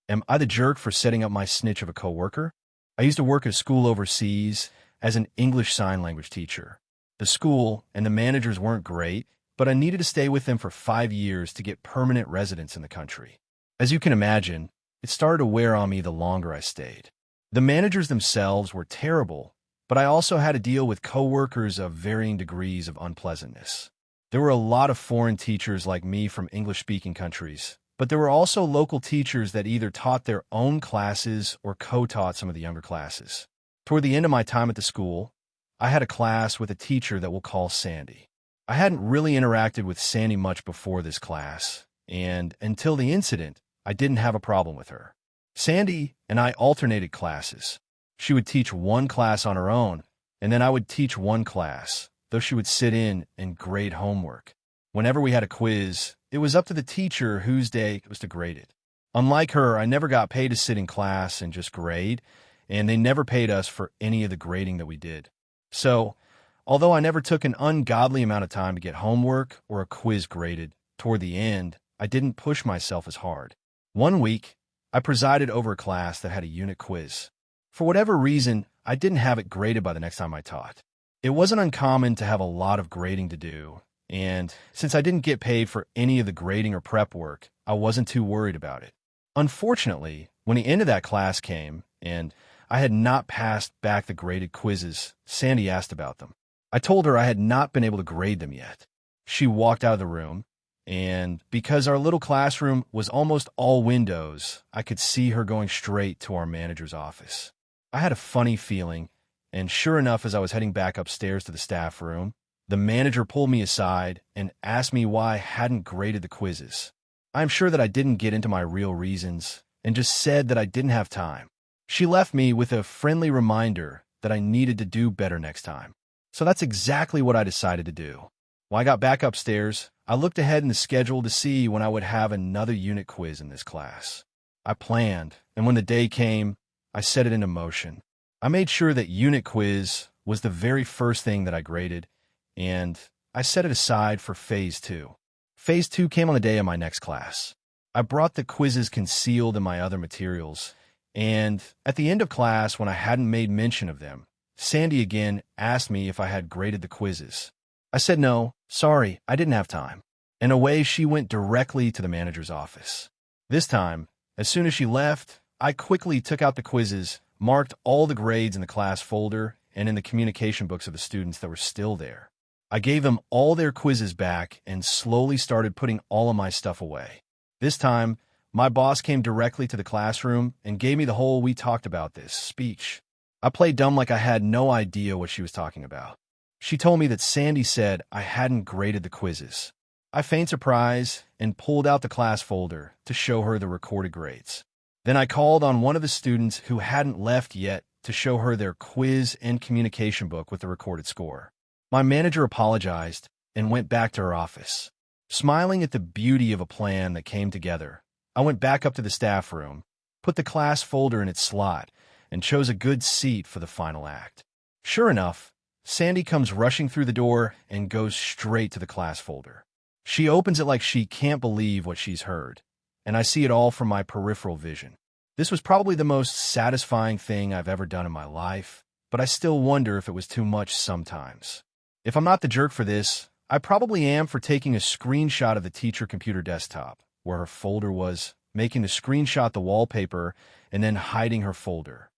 Am I the jerk for setting up my snitch of a coworker? I used to work at a school overseas as an English Sign Language teacher. The school and the managers weren't great, but I needed to stay with them for 5 years to get permanent residence in the country. As you can imagine, it started to wear on me the longer I stayed. The managers themselves were terrible, but I also had to deal with coworkers of varying degrees of unpleasantness. There were a lot of foreign teachers like me from English-speaking countries, but there were also local teachers that either taught their own classes or co-taught some of the younger classes. Toward the end of my time at the school, I had a class with a teacher that we'll call Sandy. I hadn't really interacted with Sandy much before this class, and until the incident, I didn't have a problem with her. Sandy and I alternated classes. She would teach one class on her own, and then I would teach one class, though she would sit in and grade homework. Whenever we had a quiz, it was up to the teacher whose day it was to grade it. Unlike her, I never got paid to sit in class and just grade, and they never paid us for any of the grading that we did. So, although I never took an ungodly amount of time to get homework or a quiz graded, toward the end, I didn't push myself as hard. One week, I presided over a class that had a unit quiz. For whatever reason, I didn't have it graded by the next time I taught. It wasn't uncommon to have a lot of grading to do, and since I didn't get paid for any of the grading or prep work, I wasn't too worried about it. Unfortunately, when the end of that class came, and I had not passed back the graded quizzes, Sandy asked about them. I told her I had not been able to grade them yet. She walked out of the room, and because our little classroom was almost all windows, I could see her going straight to our manager's office. I had a funny feeling, and sure enough, as I was heading back upstairs to the staff room, the manager pulled me aside and asked me why I hadn't graded the quizzes. I'm sure that I didn't get into my real reasons and just said that I didn't have time. She left me with a friendly reminder that I needed to do better next time. So that's exactly what I decided to do. When I got back upstairs, I looked ahead in the schedule to see when I would have another unit quiz in this class. I planned, and when the day came, I set it into motion. I made sure that unit quiz was the very first thing that I graded, and I set it aside for Phase 2. Phase 2 came on the day of my next class. I brought the quizzes concealed in my other materials, and at the end of class, when I hadn't made mention of them, Sandy again asked me if I had graded the quizzes. I said no, sorry, I didn't have time. And away she went directly to the manager's office. This time, as soon as she left, I quickly took out the quizzes, marked all the grades in the class folder and in the communication books of the students that were still there. I gave them all their quizzes back and slowly started putting all of my stuff away. This time, my boss came directly to the classroom and gave me the whole "we talked about this" speech. I played dumb like I had no idea what she was talking about. She told me that Sandy said I hadn't graded the quizzes. I feigned surprise and pulled out the class folder to show her the recorded grades. Then I called on one of the students who hadn't left yet to show her their quiz and communication book with the recorded score. My manager apologized and went back to her office. Smiling at the beauty of a plan that came together, I went back up to the staff room, put the class folder in its slot, and chose a good seat for the final act. Sure enough, Sandy comes rushing through the door and goes straight to the class folder. She opens it like she can't believe what she's heard, and I see it all from my peripheral vision. This was probably the most satisfying thing I've ever done in my life, but I still wonder if it was too much sometimes. If I'm not the jerk for this, I probably am for taking a screenshot of the teacher computer desktop, where her folder was, making the screenshot the wallpaper, and then hiding her folder.